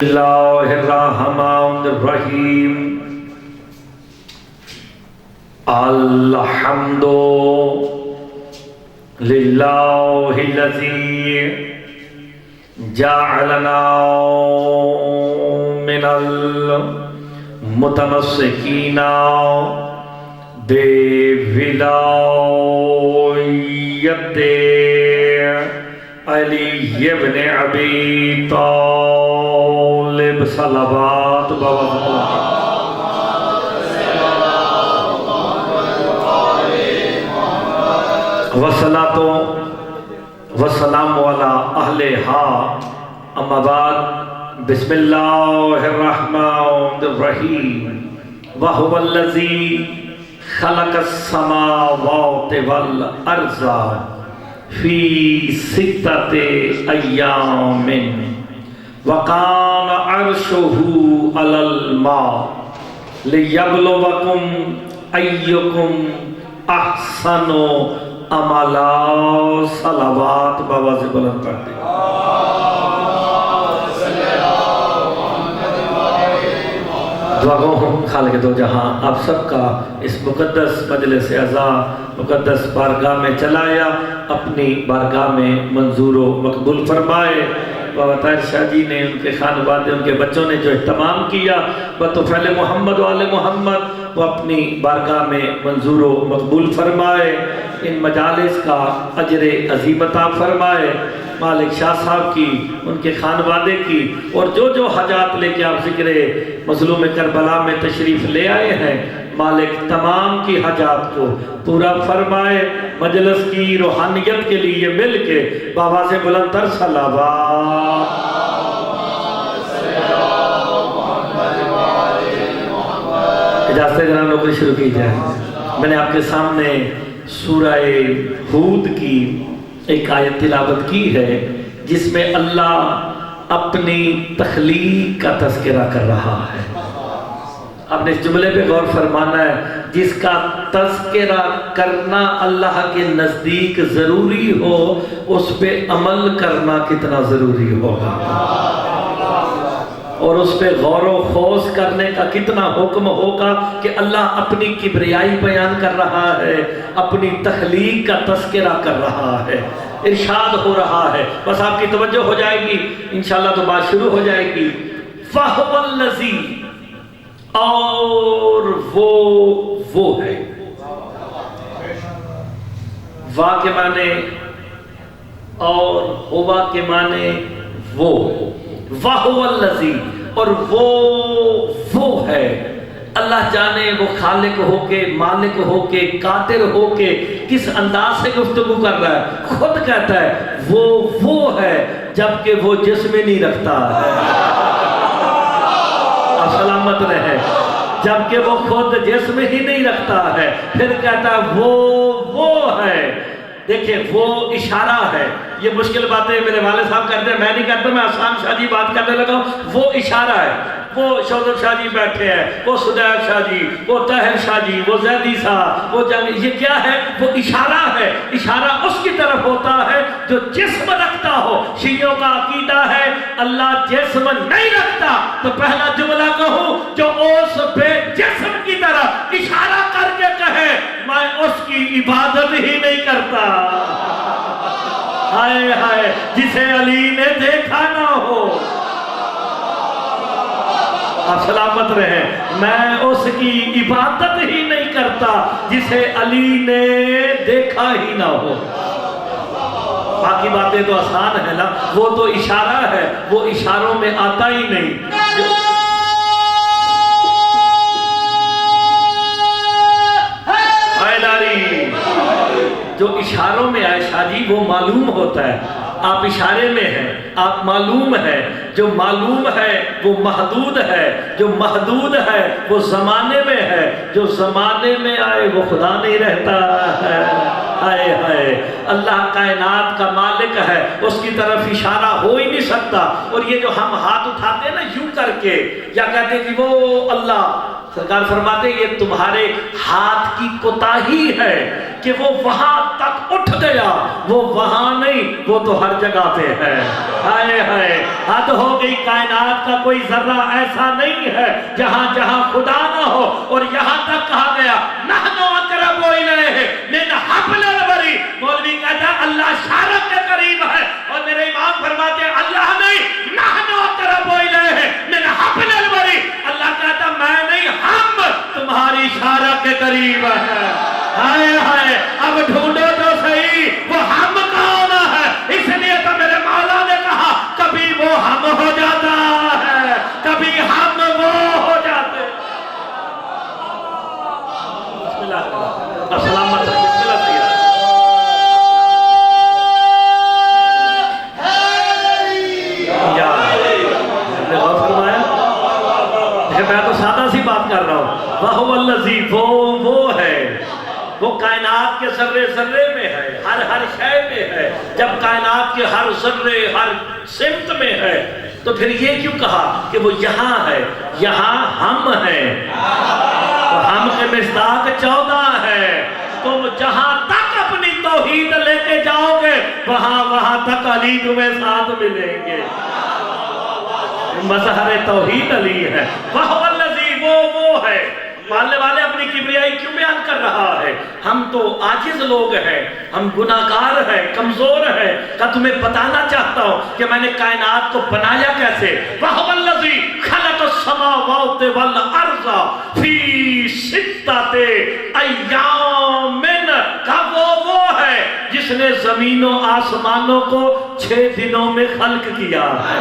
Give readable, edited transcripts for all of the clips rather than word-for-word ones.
اللہ الرحمن الرحیم الحمد للہ الذی جعلنا من المتمسکین بولایت علی ابن ابی طالب صلوات والصلاة والسلام علی اہلہا اما بعد بسم اللہ الرحمن الرحیم وہو الذی خلق السماوات والارض فی ستۃ ایام وَقَانَ عَرْشُهُ عَلَى الْمَاءِ لِيَبْلُوَكُمْ أَيُّكُمْ أَحْسَنُ عَمَلًا صلوات بآواز بلند پڑھتے ہیں دعا گو ہوں خالق دو جہاں آپ سب کا اس مقدس مجلس عزا مقدس بارگاہ میں چلایا اپنی بارگاہ میں منظور و مقبول فرمائے بابا طاہر شاہ جی نے ان کے خانوادے ان کے بچوں نے جو اہتمام کیا بطفیل محمد و آل محمد وہ اپنی بارگاہ میں منظور و مقبول فرمائے ان مجالس کا اجر عظیم عطا فرمائے مالک شاہ صاحب کی ان کے خانوادے کی اور جو حاجات لے کے آپ ذکر مظلوم کربلا میں تشریف لے آئے ہیں مالک تمام کی حاجات کو پورا فرمائے مجلس کی روحانیت کے لیے مل کے بابا سے بلند تر صلوات اجازت جناب نوکری شروع کی جائے میں نے آپ کے سامنے سورہ ہود کی ایک آیت تلاوت کی ہے جس میں اللہ اپنی تخلیق کا تذکرہ کر رہا ہے آپ نے اس جملے پہ غور فرمانا ہے جس کا تذکرہ کرنا اللہ کے نزدیک ضروری ہو اس پہ عمل کرنا کتنا ضروری ہوگا اور اس پہ غور و خوض کرنے کا کتنا حکم ہوگا کہ اللہ اپنی کبریائی بیان کر رہا ہے اپنی تخلیق کا تذکرہ کر رہا ہے ارشاد ہو رہا ہے بس آپ کی توجہ ہو جائے گی انشاءاللہ تو بات شروع ہو جائے گی فَهُوَ الَّذِي اور وہ ہے وا کے معنی اور ہوا کے معنی وہ وَهُوَ الَّذِي اور وہ ہے اللہ جانے وہ خالق ہو کے مالک ہو کے قادر ہو کے کس انداز سے گفتگو کر رہا ہے خود کہتا ہے وہ ہے جبکہ وہ جسم نہیں رکھتا ہے آپ سلامت رہے جبکہ وہ خود جسم ہی نہیں رکھتا ہے پھر کہتا ہے وہ ہے دیکھیں وہ اشارہ ہے یہ مشکل باتیں میرے والد صاحب کرتے ہیں میں نہیں کرتا میں آسان شاہ جی بات کرنے لگا ہوں وہ اشارہ ہے وہ شوذب شاہ جی بیٹھے ہیں وہ صدیق شاہ جی وہ طاہر شاہ جی وہ زیدی صاحب وہ یہ کیا ہے وہ اشارہ ہے اشارہ اس کی طرف ہوتا ہے جو جسم رکھتا ہو شیعوں کا عقیدہ ہے اللہ جسم نہیں رکھتا تو پہلا جملہ کہوں جو اس بے جسم کی طرف اشارہ کر کے کہے میں اس کی عبادت ہی نہیں کرتا ہائے ہائے جسے علی نے دیکھا نہ ہو آپ سلامت رہیں میں اس کی عبادت ہی نہیں کرتا جسے علی نے دیکھا ہی نہ ہو باقی باتیں تو آسان ہے نا وہ تو اشارہ ہے وہ اشاروں میں آتا ہی نہیں جو اشاروں میں آئے شاہ جی وہ معلوم ہوتا ہے آپ اشارے میں ہیں آپ معلوم ہے جو معلوم ہے وہ محدود ہے جو محدود ہے وہ زمانے میں ہے جو زمانے میں آئے وہ خدا نہیں رہتا ہے آئے اللہ کائنات کا مالک ہے اس کی طرف اشارہ ہو ہی نہیں سکتا اور یہ جو ہم ہاتھ اٹھاتے ہیں نا یوں کر کے یا کہتے ہیں کہ وہ اللہ سرکار فرماتے ہیں یہ تمہارے ہاتھ کی کوتاہی ہے کہ وہ وہاں تک اٹھ گیا، وہ وہاں نہیں، وہ تو ہر جگہ پہ ہے۔ ہائے ہائے، حد ہو گئی، کائنات کا کوئی ذرہ ایسا نہیں ہے جہاں جہاں خدا نہ ہو، اور یہاں تک کہا گیا نحن اقرب الیہ من حبل الورید۔ مولوی کہتا ہے اللہ شارک کے قریب ہے، اور میرے امام فرماتے ہیں اللہ نہیں، نحن اقرب الیہ من حبل الورید۔ اللہ کہتا میں نہیں، ہم تمہاری شارک کے قریب ہے۔ ہائے ہائے، اب ڈھونڈو تو صحیح وہ ہم کون ہے۔ اس لیے تو میرے مولا نے کہا کبھی وہ ہم ہو جاتا ہے، کبھی ہم وہ ہو جاتے۔ بسم اللہ السلام علیکم، بسم اللہ سیدہ۔ یا نے غور فرمایا کہ میں تو سادہ سی بات کر رہا ہوں۔ وَهُوَ الَّذِي، وہ ہے، وہ کائنات کے ذرے ذرے میں ہے، ہر شے میں ہے۔ جب کائنات کے ہر ذرے ہر سمت میں ہے تو پھر یہ کیوں کہا کہ وہ یہاں ہے؟ یہاں ہم ہیں، تو ہم کے مصداق 14 ہے۔ تم جہاں تک اپنی توحید لے کے جاؤ گے وہاں تک علی تمہیں ساتھ ملیں گے۔ مظہر توحید علی ہے۔ وَهُوَ الَّذِي، وہ ہے۔ ماننے والے اپنی کبریائی کیوں بیان کر رہا ہے؟ ہم تو عاجز لوگ ہیں، ہم گناہگار ہیں، کمزور ہیں۔ کہ تمہیں بتانا چاہتا ہوں کہ میں نے کائنات کو بنایا کیسے۔ وَهُوَ الَّذِي خَلَقَ السَّمَاوَاتِ وَالْأَرْضَ فِي سِتَّةِ أَيَّامٍ، کہ وہ ہے جس نے زمین و آسمانوں کو 6 دنوں میں خلق کیا ہے۔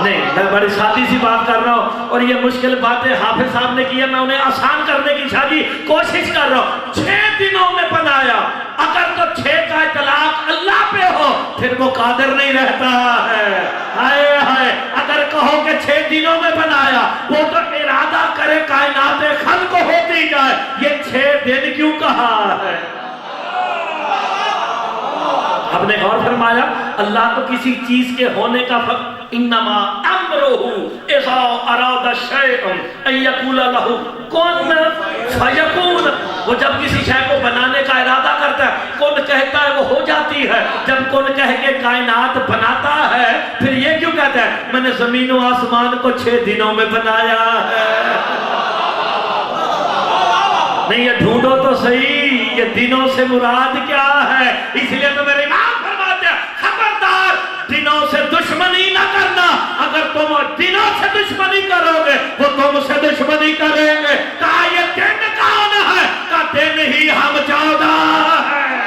نہیں، میں بڑی سادی سی بات کر رہا ہوں، اور یہ مشکل باتیں حافظ صاحب نے کی ہے، میں انہیں آسان کرنے کی شادی کوشش کر رہا ہوں۔ 6 دنوں میں بنایا، اگر تو 6 کا اطلاق اللہ پہ ہو پھر وہ قادر نہیں رہتا ہے۔ ہائے ہائے، اگر کہو کہ 6 دنوں میں بنایا، وہ تو ارادہ کرے کائنات خلق ہوتی جائے، یہ 6 دن کیوں کہا ہے؟ آپ نے غور فرمایا اللہ تو کسی چیز کے ہونے کا انما امرہ اذا اراد شیئا ان یقول لہ کن فیکون۔ وہ جب کسی شے کو بنانے کا ارادہ کرتا ہے، کن کہتا ہے وہ ہو جاتی ہے۔ جب کن کہہ کے کائنات بناتا ہے پھر یہ کیوں کہتا ہے میں نے زمین و آسمان کو 6 دنوں میں بنایا ہے؟ نہیں، یہ ڈھونڈو تو صحیح، یہ دنوں سے مراد کیا ہے؟ اس لیے تو میرے امام فرماتے ہیں خبردار دنوں سے دشمنی نہ کرنا، اگر تم دنوں سے دشمنی کرو گے وہ تم سے دشمنی کریں گے۔ کہا یہ دن کون ہے؟ کہا دن ہی ہم 14 ہیں۔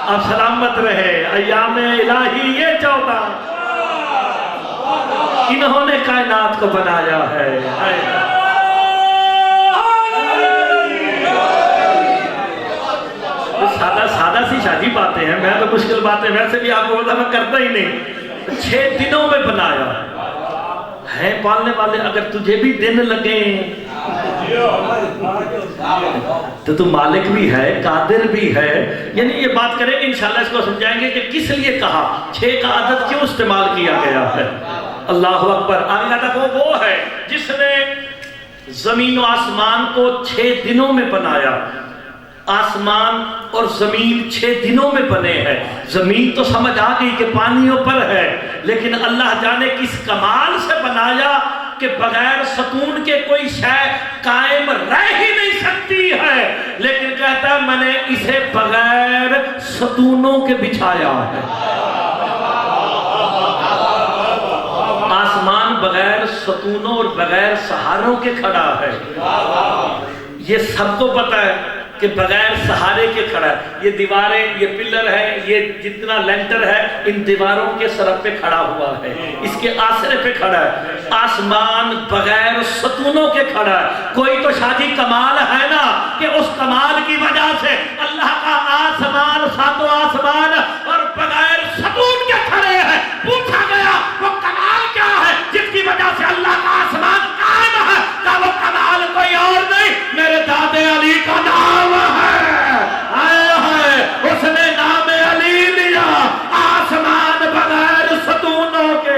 اب سلامت رہے، ایام الہی یہ 14 انہوں نے کائنات کو بنایا ہے۔ سادہ سی شادی باتیں ہیں، میں تو مشکل باتیں ویسے بھی آپ کو بتا میں کرتا ہی نہیں۔ 6 دنوں میں بنایا ہے۔ پالنے والے اگر تجھے بھی دن لگیں تو تو مالک بھی ہے، قادر بھی ہے۔ یعنی یہ بات کریں گے انشاءاللہ، اس کو سمجھائیں گے کہ کس لیے کہا 6 کا عدد کیوں استعمال کیا گیا ہے۔ اللہ اکبر۔ آگے کہتا وہ ہے جس نے زمین و آسمان کو 6 دنوں میں بنایا۔ آسمان اور زمین 6 دنوں میں بنے ہیں۔ زمین تو سمجھ آ گئی کہ پانیوں پر ہے، لیکن اللہ جانے کس کمال سے بنایا کہ بغیر ستون کے کوئی شے قائم رہ ہی نہیں سکتی ہے، لیکن کہتا ہے میں نے اسے بغیر ستونوں کے بچھایا ہے۔ آسمان بغیر ستونوں اور بغیر سہاروں کے کھڑا ہے۔ یہ سب کو پتہ ہے کہ بغیر سہارے کے کھڑا ہے۔ یہ دیواریں، یہ پلر ہے، یہ جتنا لینٹر ہے ان دیواروں کے سرب پہ کھڑا ہوا ہے، اس کے آسرے پہ کھڑا ہے۔ آسمان بغیر ستونوں کے کھڑا ہے۔ کوئی تو شادی کمال ہے نا کہ اس کمال کی وجہ سے اللہ کا آسمان 7 آسمان اور بغیر ستون کے کھڑے ہیں۔ پوچھا گیا وہ کمال کیا ہے جس کی وجہ سے اللہ کا آسمان قائم ہے؟ کہ وہ کمال کوئی اور نہیں، میرے دادے علی کا نام ہے۔ اس نے نام علی لیا، آسمان بغیر ستونوں کے۔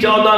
14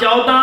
14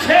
6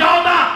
14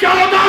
14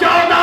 14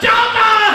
14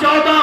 14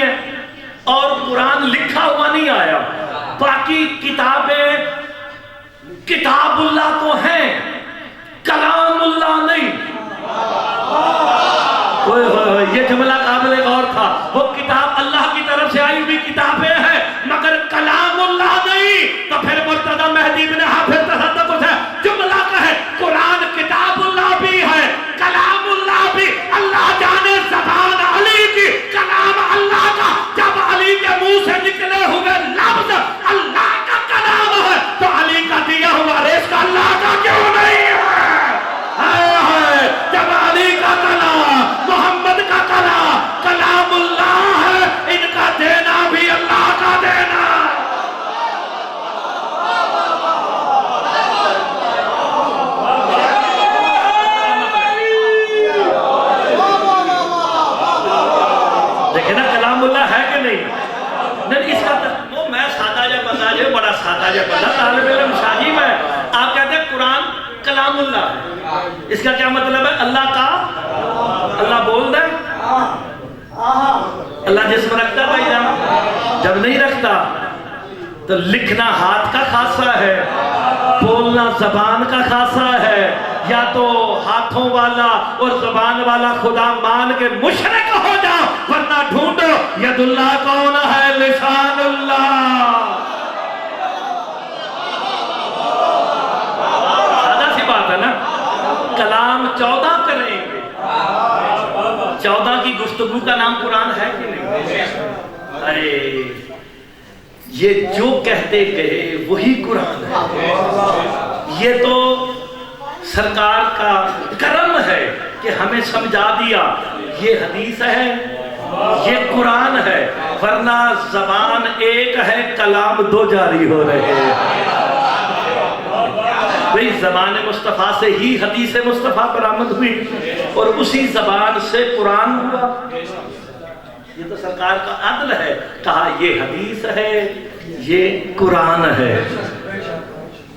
ہیں اور قرآن لکھا ہوا نہیں آیا. باقی کتابیں کتاب اللہ تو ہیں، کلام اللہ نہیں. یہ جملہ قابل غور تھا. وہ کتاب اللہ کی طرف سے آئی ہوئی کتابیں ہیں مگر کلام اللہ نہیں. تو پھر مرتضی مہدی بن حافظ تصدق سے جملہ کہے قرآن کتاب اللہ بھی ہے، کلام اللہ بھی. اللہ جانے زبان علی کی کلام اللہ کا جب علی کے منہ سے نکلے ہوئے لفظ اللہ کا کلام ہے تو علی کا دیا ہوا رزق اللہ کا کیوں نہیں ہے؟ جب علی کا کلام محمد کا کلام اللہ ہے، ان کا دینا بھی اللہ کا دینا. دیکھیں نا کلام اللہ ہے کہ نہیں. اس کا وہ میں سادہ جا بندہ جو بڑا سادہ جا بندہ طالب علم شاہی میں آپ کہتے ہیں قرآن کلام اللہ ہے. اس کا کیا مطلب ہے؟ اللہ کا اللہ بول دے. اللہ جسم رکھتا بھائی جان؟ جب نہیں رکھتا تو لکھنا ہاتھ کا خاصہ ہے، بولنا زبان کا خاصہ ہے. یا تو ہاتھوں والا اور زبان والا خدا مان کے مشرک ہو جاؤ، ورنہ ڈھونڈو ید اللہ کون ہے؟ لسان اللہ. سادہ سی بات ہے نا. کلام 14 کریں گے، 14 کی گفتگو کا نام قرآن ہے کہ نہیں؟ ارے یہ جو کہتے گئے وہی قرآن ہے. یہ تو سرکار کا کرم ہے کہ ہمیں سمجھا دیا یہ حدیث ہے، یہ قرآن ہے. ورنہ زبان ایک ہے، کلام 2 جاری ہو رہے ہیں. بھئی زبان مصطفیٰ سے ہی حدیث مصطفیٰ برآمد ہوئی اور اسی زبان سے قرآن ہوا. یہ تو سرکار کا عدل ہے. کہا یہ حدیث ہے، یہ قرآن ہے.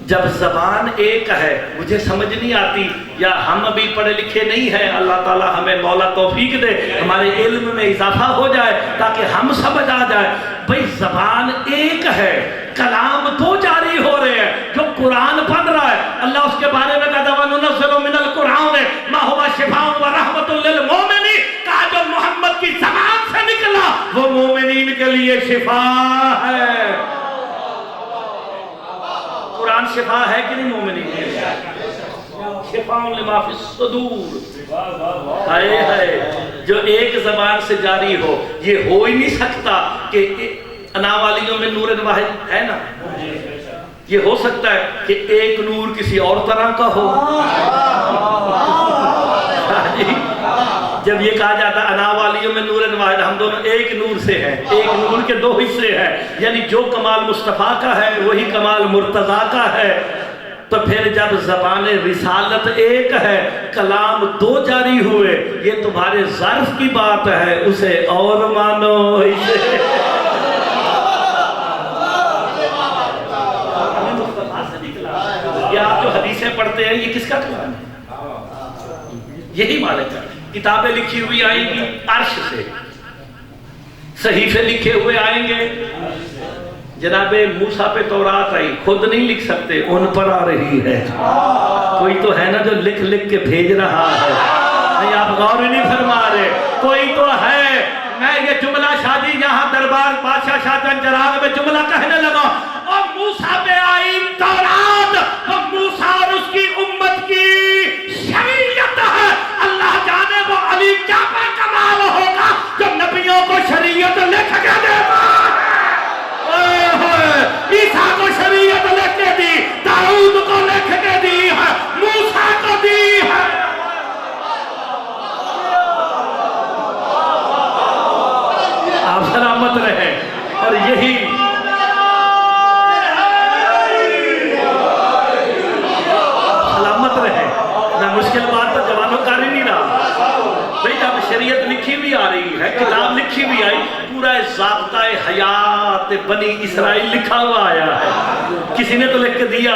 جب زبان ایک ہے مجھے سمجھ نہیں آتی، یا ہم ابھی پڑھے لکھے نہیں ہیں، اللہ تعالی ہمیں مولا توفیق دے ہمارے علم میں اضافہ ہو جائے تاکہ ہم سمجھ آ جائے. بھئی زبان ایک ہے، کلام 2 جاری ہو رہے ہیں. جو قرآن بن رہا ہے اللہ اس کے بارے میں کہتا ہے وَنُنَزِّلُ مِنَ الْقُرْآنِ مَا هُوَ شِفَاءٌ وَرَحْمَةٌ لِّلْمُؤْمِنِينَ. کہا جو محمد کی زبان سے نکلا وہ مومنین کے لیے شفا ہے. قرآن شفا ہے کہ نہیں مومنین کے لیے؟ شفاء لما فی الصدور. ہائے ہائے جو ایک زبان سے جاری ہو، یہ ہو ہی نہیں سکتا کہ انا والیوں میں نور واحد ہے نا. یہ ہو سکتا ہے کہ ایک نور کسی اور طرح کا ہو. جب یہ کہا جاتا ہے انا والیوں میں نور واحد، ہم دونوں ایک نور سے ہیں، ایک نور کے 2 حصے ہیں. یعنی جو کمال مصطفیٰ کا ہے وہی کمال مرتضیٰ کا ہے. تو پھر جب زبان رسالت ایک ہے، کلام 2 جاری ہوئے، یہ تمہارے ظرف کی بات ہے، اسے اور مانو. یہ آپ جو حدیثیں پڑھتے ہیں یہ کس کا کلام ہے؟ یہی مالک ہے. کتابیں لکھی ہوئی آئیں گی عرش سے، صحیفے لکھے ہوئے آئیں گے. جناب موسیٰ پہ تورات آئی، خود نہیں لکھ سکتے، ان پر آ رہی ہے. کوئی تو ہے نا جو لکھ لکھ کے بھیج رہا ہے. نہیں آپ غور نہیں فرما رہے. کوئی تو ہے. میں یہ جملہ شادی یہاں دربار بادشاہ شاہ جہاں چراغ میں جملہ کہنے لگا اور موسیٰ پہ آئی تورات، اور موسیٰ اور اس کی امت کی شریعت ہے. اللہ جانے وہ علی کیا پہ کمال ہوگا جو نبیوں کو شریعت لکھ کے دیتا ہے. عیسیٰ کو شریعت لکھ کے دی، داؤد کو لکھ کے دی ہے، موسیٰ کو دی ہے. آپ سلامت رہے. اور یہی سلامت رہے. میں مشکل بات پر جوانوں کر ہی نہیں رہا. بھئی جب شریعت لکھی بھی آ رہی ہے، کتاب لکھی بھی آئی، پورا ضابطہ حیات بنی اسرائیل لکھا ہوا آیا ہے. کسی نے تو لکھ کے دیا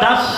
10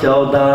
14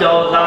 14,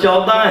14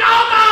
14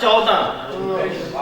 14,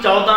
14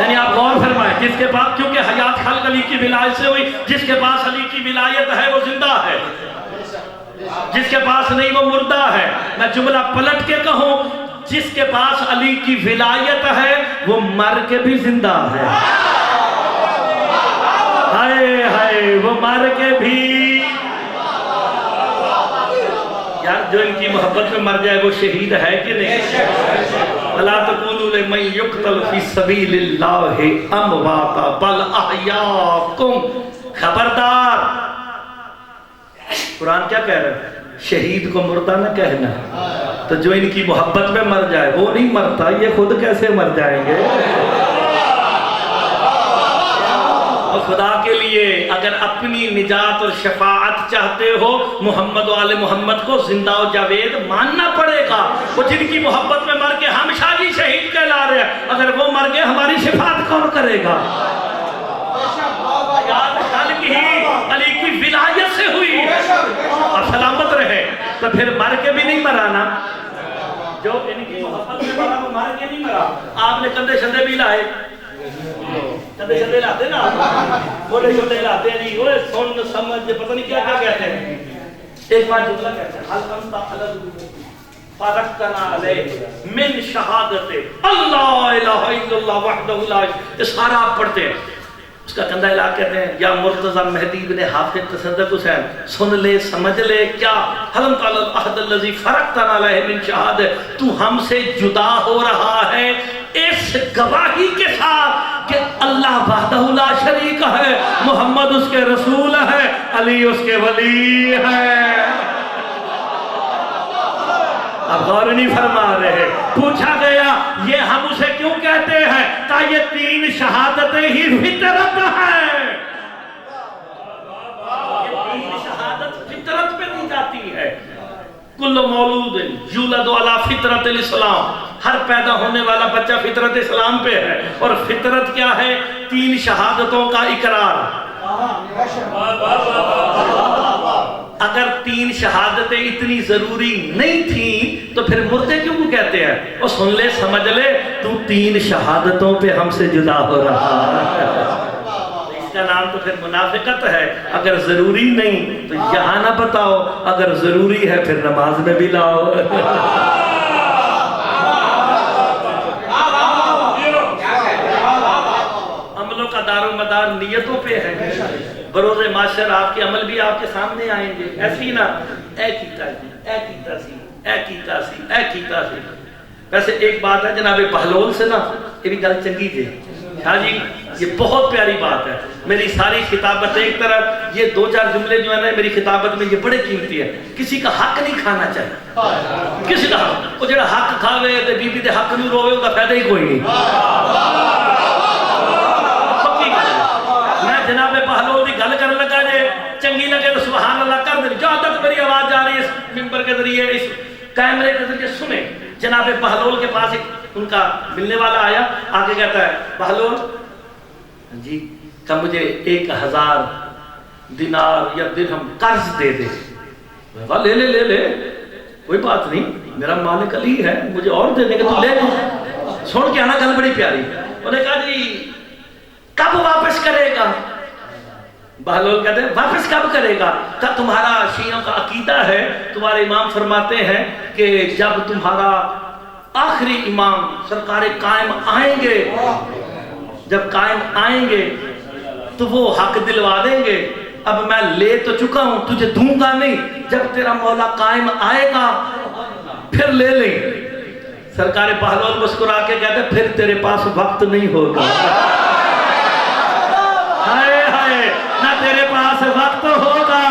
یعنی آپ غور فرمائیں، جس کے پاس، کیونکہ حیات خلق علی کی ولایت سے ہوئی، جس کے پاس علی کی ولایت ہے وہ زندہ ہے، جس کے پاس نہیں وہ مردہ ہے۔ میں جملہ پلٹ کے کہوں، جس کے پاس علی کی ولایت ہے وہ مر کے بھی زندہ ہے۔ ہائے ہائے، وہ مر کے بھی، یار جو ان کی محبت میں مر جائے وہ شہید ہے کہ نہیں؟ وَلَا تَقُولُوا لِمَن يُقْتَلُ فِي سَبِيلِ اللَّهِ أَمْوَاتًا بَلْ أَحْيَاءٌ۔ خبردار، قرآن کیا کہہ رہا ہے؟ شہید کو مردہ نہ کہنا۔ تو جو ان کی محبت میں مر جائے وہ نہیں مرتا، یہ خود کیسے مر جائیں گے؟ اور خدا کے لیے اگر اپنی نجات اور شفاعت چاہتے ہو، محمد و آل محمد کو زندہ و جاوید ماننا پڑے گا۔ وہ جن کی محبت میں مر کے ہم شاہی شہید کہلا رہے ہیں، اگر وہ مر گئے ہماری شفاعت کون کرے گا؟ علی کی ولایت سے ہوئی اور سلامت رہے، تو پھر مر کے بھی نہیں مرانا۔ جو ان کی محبت میں مرا وہ مر کے نہیں مرا۔ آپ نے کندھے شندے بھی لائے، کندھے شندے لاتے نا، موڑے شندے لاتے ہیں، وہ سن سمجھ پتہ نہیں کیا کیا کہتے ہیں۔ ایک بار جملہ کہتے ہیں، حل انت علد فارقتنا علیہ من شہادت اللہ الہ الا اللہ وحدہ لا شریک۔ اس سارا آپ پڑھتے ہیں، اس کا کندھا ہلا کہتے ہیں، یا مرتضی مہدی بن حافظ تصدق حسین، سن لے سمجھ لے کیا، حلم تعالی العہد الذی فرقتنا علیہ من شہادت، تو ہم سے جدا ہو رہا ہے اس گواہی کے ساتھ کہ اللہ وحدہ لا شریک ہے، محمد اس کے رسول ہے، علی اس کے ولی ہے۔ اب غور نہیں فرما رہے۔ پوچھا گیا یہ ہم اسے کیوں کہتے ہیں؟ کہ یہ تین شہادتیں ہی فطرت ہے۔ یہ تین شہادت فطرت پہ دی جاتی ہے۔ کل مولود یولد علی فطرت الاسلام، ہر پیدا ہونے والا بچہ فطرت اسلام پہ ہے، اور فطرت کیا ہے؟ تین شہادتوں کا اقرار۔ اگر تین شہادتیں اتنی ضروری نہیں تھیں تو پھر مردے کیوں کہتے ہیں؟ وہ سن لے سمجھ لے، تو تین شہادتوں پہ ہم سے جدا ہو رہا ہے، اس کا نام تو پھر منافقت ہے۔ اگر ضروری نہیں تو یہاں نہ بتاؤ، اگر ضروری ہے پھر نماز میں بھی لاؤ۔ عملوں کا دار و مدار نیتوں پہ ہے، بروز معاشر آپ کے عمل بھی آپ کے سامنے آئیں گے۔ ایسی نہ اے کیتا سی، اے کیتا سی، اے کیتا سی، اے کیتا سی۔ ویسے ایک بات ہے جناب بہلول سے نا، یہ بھی گل چنگی جی شاہ جی، یہ بہت پیاری بات ہے۔ میری ساری خطابت ایک طرف، یہ دو چار جملے جو ہیں نا میری خطابت میں یہ بڑے قیمتی ہیں۔ کسی کا حق نہیں کھانا چاہیے، کسی کا حق، وہ جڑا حق کھاوے تے بی بی دے حق نہیں روے، اس کا فائدہ ہی کوئی نہیں۔ جناب بہلول دی گل کرنے لگا جے چنگی لگے تو سبحان اللہ کر دیں، جہاں تک میری آواز جا رہی ہے اس ممبر کے ذریعے، اس کیمرے کے ذریعے سنیں۔ جناب بہلول کے پاس ایک ان کا ملنے والا آیا، آگے کہتا ہے بہلول جی کہ مجھے 1000 دینار یا درہم قرض دے دے۔ لے لے لے لے، کوئی بات نہیں، میرا مالک علی ہے، مجھے اور دے دیں گے تو لے لیں۔ سن کے آنا گل بڑی پیاری، انہوں نے کہا جی کب واپس کرے گا؟ بہلول کہتے ہیں واپس کب کرے گا؟ کہ تمہارا شیعوں کا عقیدہ ہے، تمہارے امام فرماتے ہیں کہ جب تمہارا آخری امام سرکار قائم آئیں گے، جب قائم آئیں گے تو وہ حق دلوا دیں گے۔ اب میں لے تو چکا ہوں، تجھے دوں گا نہیں، جب تیرا مولا قائم آئے گا پھر لے لیں۔ سرکار بہلول مسکرا کے کہتے ہیں پھر تیرے پاس وقت نہیں ہوگا۔ نہ تیرے پاس وقت ہوگا،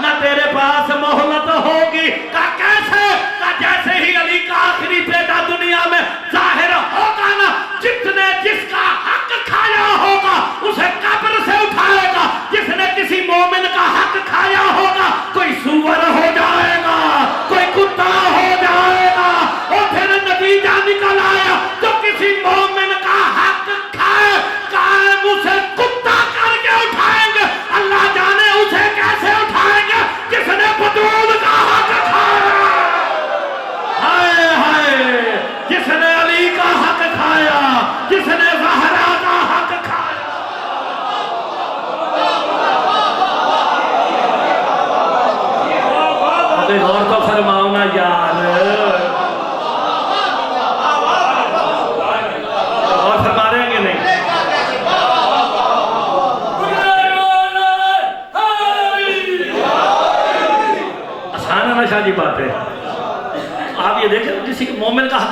نہ تیرے پاس مہلت ہوگی۔ کہ کیسے؟ کہ جیسے ہی علی کا آخری بیٹا دنیا میں ظاہر ہوگا نا، جتنے جس کا حق کھایا ہوگا اسے قبر سے اٹھائے گا۔ جس نے کسی مومن کا حق کھایا ہوگا، کوئی سور ہو جائے گا، کوئی کتا ہو جائے گا، اور پھر نتیجہ نکل آیا جو کسی مومن کا حق کھائے قائم اسے کتا کر کے اٹھائیں گے۔ اللہ جانے اسے کیسے اٹھائیں گے جس نے بدول کا حق کھایا۔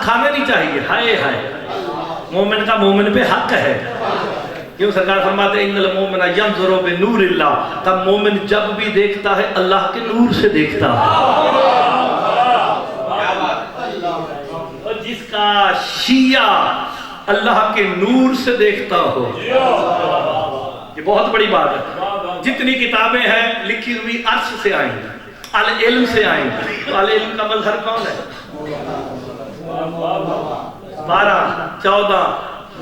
حق کھانے نہیں چاہیے. ہائے ہائے، مومن کا مومن پہ حق ہے. کیوں سرکار فرماتے ہیں ان المومن ینظر بنور اللہ، تب مومن جب بھی دیکھتا ہے اللہ کے نور سے دیکھتا ہے. اور جس کا شیعہ اللہ کے نور سے دیکھتا ہو، یہ بہت بڑی بات ہے. جتنی کتابیں ہیں لکھی ہوئی عرش سے آئیں گی، العلم سے آئیں گی. تو العلم کا مظہر کون ہے؟ 12 14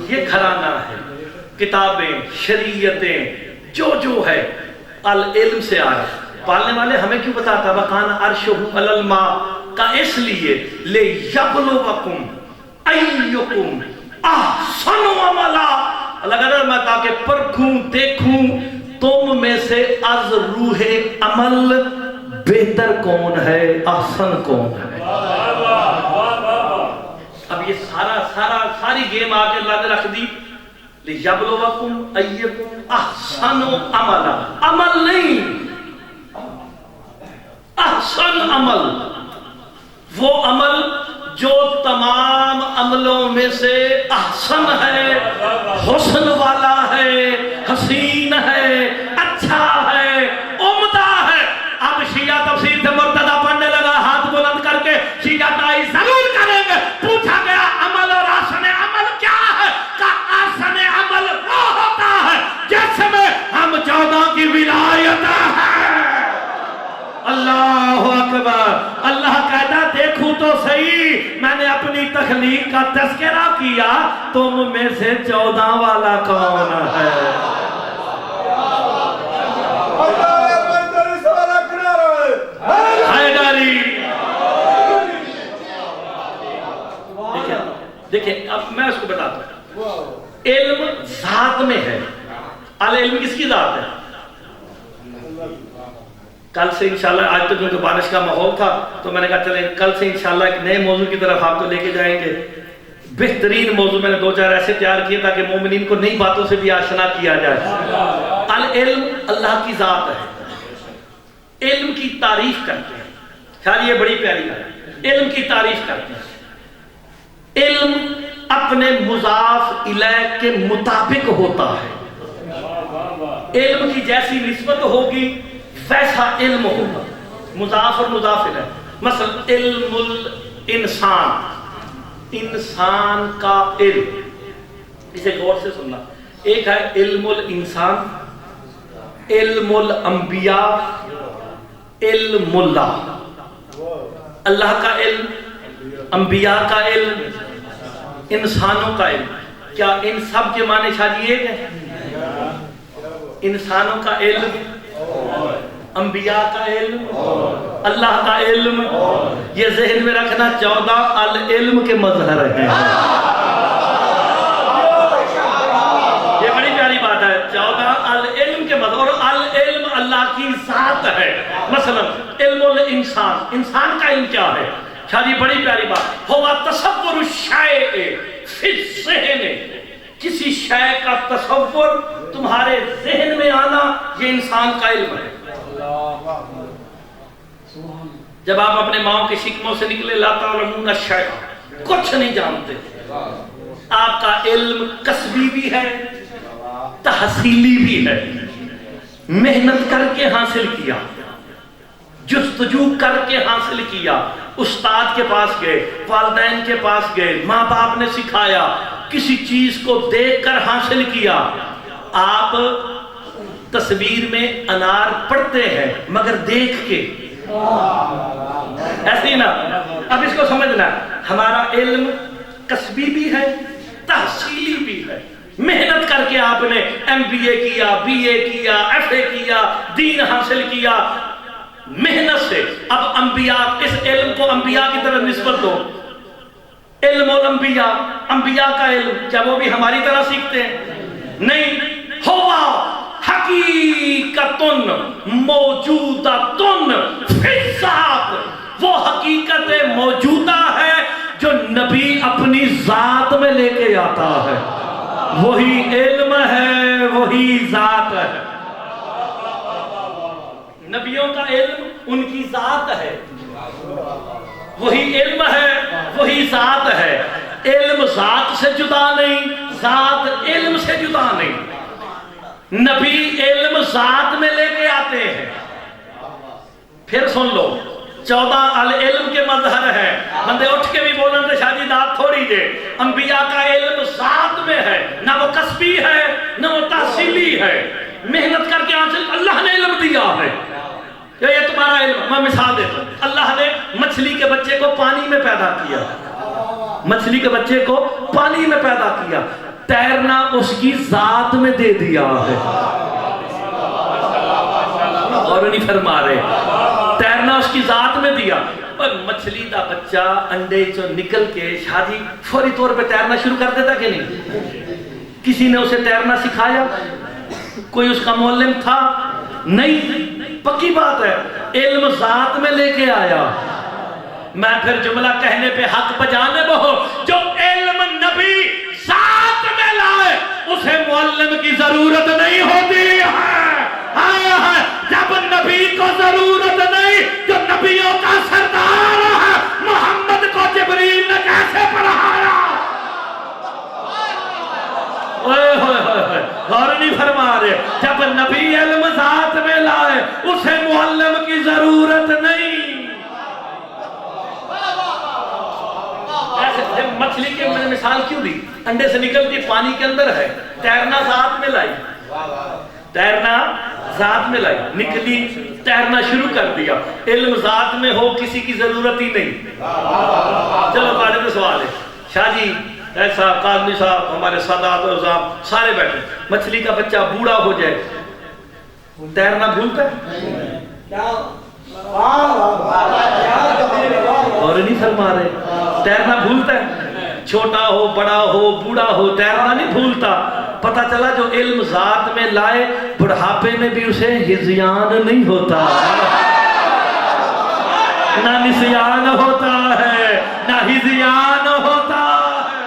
یہ گھرانہ ہے. کتابیں، شریعتیں جو ہے العلم سے آئے. پالنے والے ہمیں کیوں بتاتا وَقَانَ عَرْشُهُ عَلَى الْمَاءِ کا اس لیے لِيَبْلُوَكُمْ أَيُّكُمْ أَحْسَنُ عَمَلًا، اللہ کہتا ہے میں تاکہ پرکھوں دیکھوں تم میں سے از روح عمل بہتر کون ہے، احسن کون ہے. اب یہ ساری گیم آگے اللہ نے رکھ دی. لِيَبْلُوَكُمْ أَيُّكُمْ أَحْسَنُ عَمَلًا، عمل نہیں، احسن عمل، وہ عمل جو تمام عملوں میں سے احسن ہے، حسن والا ہے، حسین ہے، اچھا ہے، عمدہ ہے. اب شیعہ تفسیر سے مرتضی پڑھنے لگا ہاتھ بلند کر کے، شیعہ دائی ضرور کریں گے. پوچھا گیا عمل اور احسن عمل کیا ہے؟ کہا احسن عمل وہ ہوتا ہے جس میں ہم 14 کی ولایت ہے. اللہ اکبر. اللہ کہتا دیکھوں تو صحیح، میں نے اپنی تخلیق کا تذکرہ کیا، تم میں سے 14 والا کون ہے؟ دیکھیں اب میں اس کو بتاتا ہوں. علم ذات میں ہے. العلم کس کی ذات ہے؟ کل سے انشاءاللہ، آج تو کیونکہ بارش کا ماحول تھا تو میں نے کہا چلیں کل سے انشاءاللہ ایک نئے موضوع کی طرف آپ کو لے کے جائیں گے. بہترین موضوع میں نے 2-4 ایسے تیار کیے تاکہ مومنین کو نئی باتوں سے بھی آشنا کیا جائے. العلم اللہ کی ذات ہے. علم کی تعریف کرتے ہیں، خیال یہ بڑی پیاری ہے. علم کی تعریف کرتے ہیں. علم اپنے مضاف الیہ کے مطابق ہوتا ہے. علم کی جیسی نسبت ہوگی ویسا علم ہوگا. مضاف اور مضاف الیہ. مثلا علم الانسان، انسان کا علم، اسے غور سے سننا. ایک ہے علم الانسان، علم الانبیاء، علم اللہ. اللہ کا علم، انبیاء کا علم، انسانوں کا علم. کیا ان سب کے معنی شاید ایک ہے؟ انسانوں کا علم، انبیاء کا علم، اللہ کا علم. یہ ذہن میں رکھنا 14 العلم کے مظہر ہیں. یہ بڑی پیاری بات ہے. 14 العلم کے مظہر، اور العلم اللہ کی ذات ہے. مثلا علم الانسان، انسان کا علم کیا ہے؟ شاید یہ بڑی پیاری بات. ہوا تصور الشیء فی الذہن، کسی شے کا تصور تمہارے ذہن میں آنا، یہ انسان کا علم ہے. جب آپ اپنے ماں کے شکموں سے نکلے لا تعلمون شیئا، کچھ نہیں جانتے. آپ کا علم کسبی بھی ہے، تحصیلی بھی ہے. محنت کر کے حاصل کیا، جستجو کر کے حاصل کیا. استاد کے پاس گئے، والدین کے پاس گئے، ماں باپ نے سکھایا، کسی چیز کو دیکھ کر حاصل کیا. آپ تصویر میں انار پڑھتے ہیں مگر دیکھ کے، ایسے ہی نا. اب اس کو سمجھنا، ہمارا علم کسبی بھی ہے، تحصیلی بھی ہے. محنت کر کے آپ نے MBA کیا، BA کیا، FA کیا، دین حاصل کیا محنت سے. اب انبیاء، اس علم کو انبیاء کی طرف نسبت دو. علم الانبیاء، انبیاء کا علم، کیا وہ بھی ہماری طرح سیکھتے ہیں؟ نہیں. ہوا حقیقتن موجودتن فی الذات، وہ حقیقت موجودہ ہے جو نبی اپنی ذات میں لے کے آتا ہے. وہی علم ہے، وہی ذات ہے. نبیوں کا علم ان کی ذات ہے. وہی علم ہے، وہی ذات ہے. علم ذات سے جدا نہیں، ذات علم سے جدا نہیں. نبی علم ذات میں لے کے آتے ہیں. پھر سن لو، 14 العلم کے مظہر ہے. بندے اٹھ کے بھی بولن دے شاہ جی دات تھوڑی دے. انبیاء کا علم ذات میں ہے، نہ وہ کسبی ہے نہ وہ تحصیلی ہے. محنت کر کے حاصل اللہ نے علم دیا ہے. یہ تمہارا علم. میں مثال دیتا ہوں. اللہ نے مچھلی کے بچے کو پانی میں پیدا کیا، مچھلی کے بچے کو پانی میں پیدا کیا. تیرنا اس کی ذات میں دے دیا ہے. اور نہیں فرما رہے، تیرنا اس کی ذات میں دیا. پر مچھلی دا بچہ انڈے چو نکل کے شادی فوری طور پہ تیرنا شروع کر دیتا کہ نہیں؟ کسی نے اسے تیرنا سکھایا؟ کوئی اس کا معلم تھا؟ نہیں. پکی بات ہے، علم ذات میں لے کے آیا. میں پھر جملہ کہنے پہ حق بجانے بہو، جو علم نبی ذات میں لائے اسے معلم کی ضرورت نہیں ہوتی ہے. جب نبی کو ضرورت نہیں، جو نبیوں کا سردار ہے، محمد کو جبریل نے کیسے پڑھایا؟ اور نہیں فرما رہے، جب نبی علم ذات میں لائے اسے معلم کی ضرورت نہیں. مچھلی کی مثال کیوں دی؟ انڈے سے نکل کے پانی کے اندر ہے، تیرنا ذات میں لائی، تیرنا ذات میں لائی، نکلی تیرنا شروع کر دیا. علم ذات میں ہو کسی کی ضرورت ہی نہیں. چلو پاڑے میں سوال ہے، شاہ جی ایسا قاضی صاحب ہمارے سادات اور صاحب سارے بیٹھے، مچھلی کا بچہ بوڑھا ہو جائے تیرنا بھولتا ہے؟ اور نہیں فرما رہے، تیرنا بھولتا ہے؟ چھوٹا ہو بڑا ہو بوڑھا ہو تیرنا نہیں بھولتا. پتہ چلا جو علم ذات میں لائے بڑھاپے میں بھی اسے ہذیان نہیں ہوتا، نہ نسیان ہوتا ہے نہ ہذیان ہوتا ہے.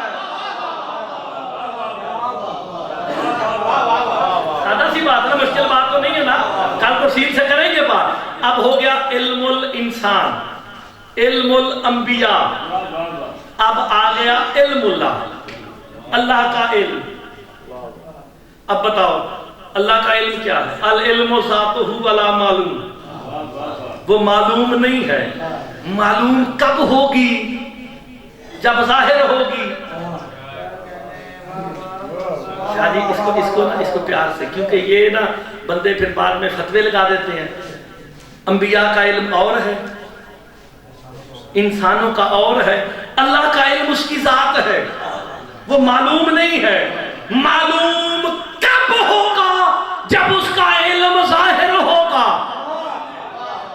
سادہ سی بات ہے، مشکل بات تو نہیں ہے نا. کل تفصیل سے کریں گے بات. اب ہو گیا علم الانسان، علم الانبیاء. اب آ گیا علم اللہ، اللہ کا علم. اب بتاؤ اللہ کا علم کیا ہے؟ العلم ذاتہ ولا معلوم. وہ معلوم نہیں ہے. معلوم کب ہوگی؟ جب ظاہر ہوگی. شاہ جی اس کو پیار سے، کیونکہ یہ نا بندے پھر بعد میں فتوے لگا دیتے ہیں. انبیاء کا علم اور ہے، انسانوں کا اور ہے. اللہ کا علم اس کی ذات ہے، وہ معلوم نہیں ہے. معلوم کب ہوگا؟ جب اس کا علم ظاہر ہوگا.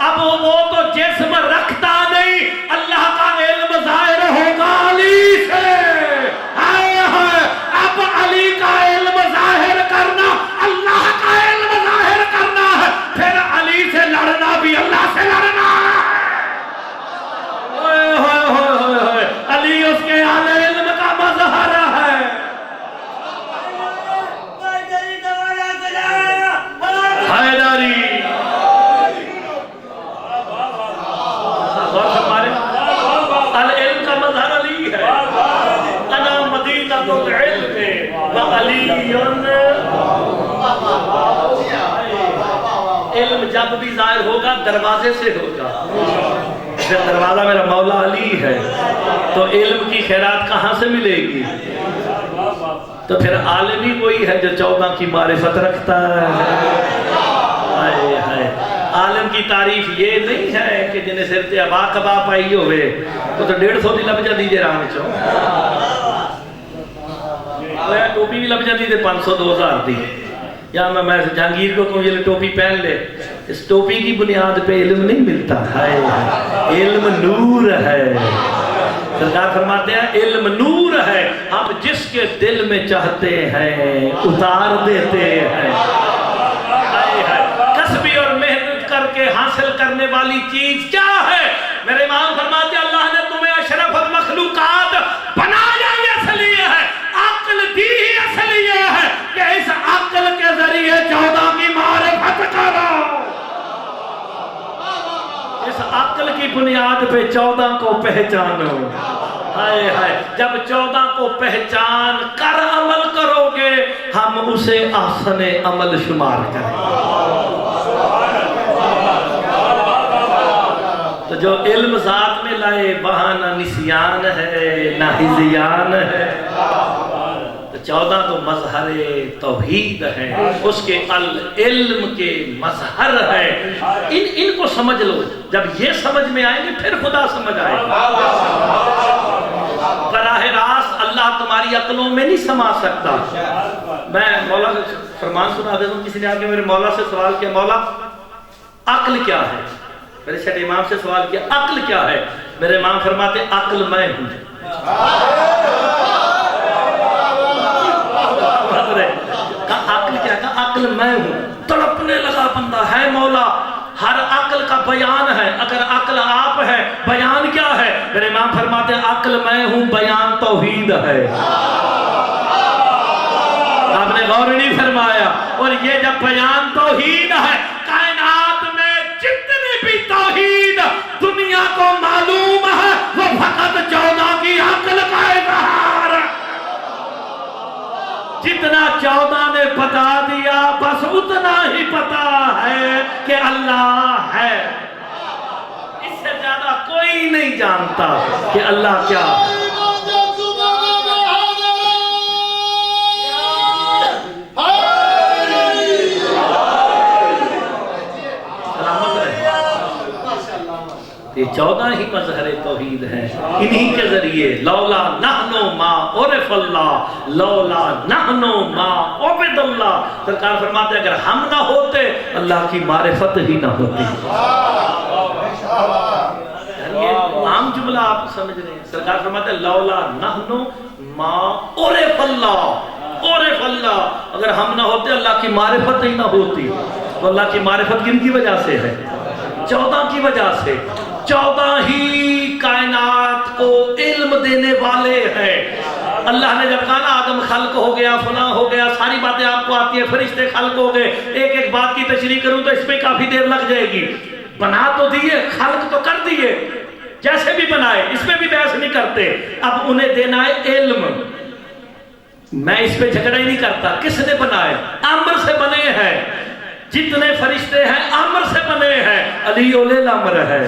اب وہ تو جسم رکھتا نہیں، اللہ کا علم ظاہر ہوگا علی سے. اب علی کا علم ظاہر کرنا اللہ کا علم ظاہر کرنا ہے. پھر علی سے لڑنا بھی اللہ سے لڑنا ہے. علی اس کے اعلی علم کا مظہر ہے. حیدری العلم کا مظہر علی ہے. انا مدینہ العلم وعلی. علم جب بھی ظاہر ہوگا دروازے سے ہوگا. جب دروازہ میرا مولا علی ہے تو علم کی خیرات کہاں سے ملے گی؟ تو پھر عالم ہی وہی ہے جو 14 کی معرفت رکھتا ہے. عالم کی تعریف یہ نہیں ہے کہ جنہیں سر تے ابا کبا پائی ہوئے تو 150 دی لب جاندی جے راہ وچوں، ٹوپی بھی لب جاندی تے 500 2000 دی. یا میں جہانگیر کو کہوں یہ ٹوپی پہن لے، اس ٹوپی کی بنیاد پہ علم نہیں ملتا ہے. علم نور ہے. سرکار فرماتے ہیں علم نور ہے، آپ جس کے دل میں چاہتے ہیں اتار دیتے ہیں. کسبی اور محنت کر کے حاصل کرنے والی چیز کیا ہے؟ میرے امام فرماتے ہیں اللہ نے تمہیں اشرف المخلوقات بنایا اس لیے ہے، عقل دی اس لیے ہے کہ اس عقل کے ذریعے 14 کی معرفت کرو. اس عقل عقل کی بنیاد پہ 14 کو پہچانو. ہائے ہائے جب 14 کو پہچان کر عمل کرو گے ہم اسے احسن عمل شمار کریں. تو جو علم ذات میں لائے وہاں نہ نسیان ہے نہ ہزیان ہے. تو 14 تو مظہر توحید ہے, اس کے علم کے مظہر ہے. ان کو سمجھ لو, جب یہ سمجھ میں آئیں گے پھر خدا سمجھ آئے گا. براہ راست اللہ تمہاری عقلوں میں نہیں سما سکتا. میں مولا کا فرمان سنا دیتا ہوں. کسی نے آ کے میرے مولا سے سوال کیا, مولا عقل کیا ہے؟ میرے چھٹے امام سے سوال کیا عقل کیا ہے؟ میرے امام فرماتے عقل میں ہوں. عقل کیا ہے؟ عقل میں ہوں. تڑپنے لگا بندہ, ہے مولا ہر عقل کا بیان ہے, اگر عقل آپ ہے بیان کیا ہے؟ میرے امام فرماتے عقل میں ہوں, بیان توحید ہے. آپ نے غور نہیں فرمایا. اور یہ جب بیان توحید ہے, کائنات میں جتنے بھی توحید دنیا کو معلوم ہے وہ فقط 14 کی عقل کا اظہار ہے. جتنا 14 نے بتا دیا بس اتنا ہی پتا ہے کہ اللہ ہے. اس سے زیادہ کوئی نہیں جانتا کہ اللہ کیا ہے. یہ 14 ہی مظہر توحید ہیں. انہی کے ذریعے لولا نحنو ما عرف اللہ لولا نحنو ما عبد اللہ. سرکار فرماتے ہیں اگر ہم نہ ہوتے اللہ کی معرفت ہی نہ ہوتی. یہ عام جملہ آپ سمجھ رہے ہیں. سرکار فرماتے ہیں لولا نحنو ما عرف اللہ عرف اللہ. اگر ہم نہ ہوتے اللہ کی معرفت ہی نہ ہوتی. تو اللہ کی معرفت کن کی وجہ سے ہے؟ 14 کی وجہ سے. 14 ہی کائنات کو علم دینے والے ہیں. اللہ نے جب کہا نا آدم خلق ہو گیا فلاں ہو گیا, ساری باتیں آپ کو آتی ہیں, فرشتے خلق ہو گئے. ایک ایک بات کی تشریح کروں تو اس میں کافی دیر لگ جائے گی. بنا تو دیے, خلق تو کر دیے, جیسے بھی بنائے, اس میں بھی بحث نہیں کرتے. اب انہیں دینا ہے علم. میں اس پہ جھگڑا ہی نہیں کرتا. کس نے بنائے؟ امر سے بنے ہیں. جتنے فرشتے ہیں امر سے بنے ہیں. علی اولے الامر ہے,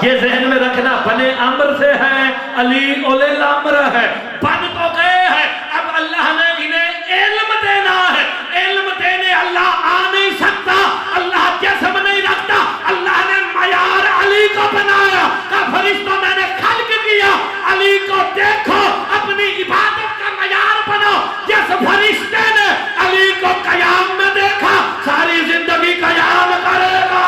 یہ ذہن میں رکھنا. بنے امر سے ہیں, علی اولے الامر ہے. بن تو گئے ہیں, اب اللہ نے انہیں علم دینا ہے. علم دینے اللہ آ نہیں سکتا, اللہ جسم نہیں رکھتا. اللہ نے معیار علی کو بنایا. کہ فرشتوں میں نے خلق کیا, علی کو دیکھو اپنی عبادت کا معیار بنو. جس فرشتے نے علی کو قیام میں دیکھا ساری زندگی قیام کرے گا,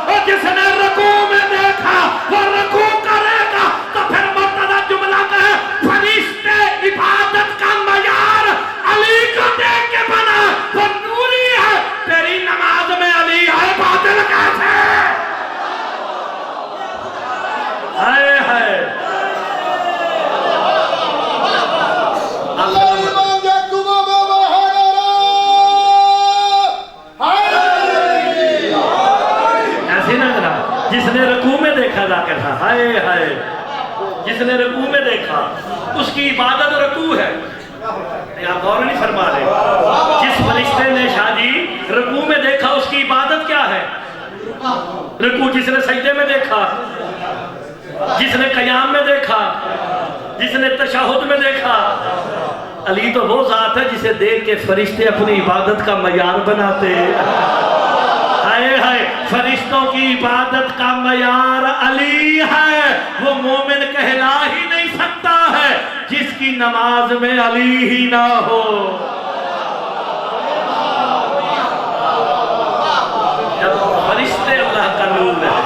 اور جس نے رکوع میں دیکھا وہ رکوع کرے گا. تو پھر مرتضی جملہ کہے فرشتے عبادت کا معیار علی کو دیکھ کے بنا. وہ نوری ہے, تیری نماز میں علی ہے, باطل کیسے؟ ہائے ہائے جس نے رکوع میں دیکھا ذاکر تھا. ہائے ہائے جس نے رکوع میں دیکھا اس کی عبادت رکوع ہے. آپ غور نہیں فرما رہے. جس فرشتے نے شاہ جی رکوع میں دیکھا اس کی عبادت کیا ہے؟ رکوع. جس نے سجدے میں دیکھا, جس نے قیام میں دیکھا, جس نے تشہد میں دیکھا. علی تو وہ ذات ہے جسے دیکھ کے فرشتے اپنی عبادت کا معیار بناتے. ہائے ہائے فرشتوں کی عبادت کا معیار علی ہے. وہ مومن کہلا ہی نہیں سکتا ہے جس کی نماز میں علی ہی نہ ہو. جب فرشتے اللہ کا نور ہے,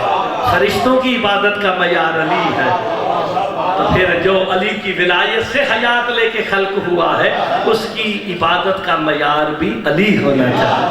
فرشتوں کی عبادت کا معیار علی ہے, تو پھر جو علی کی ولایت سے حیات لے کے خلق ہوا ہے اس کی عبادت کا معیار بھی علی ہونا چاہیے.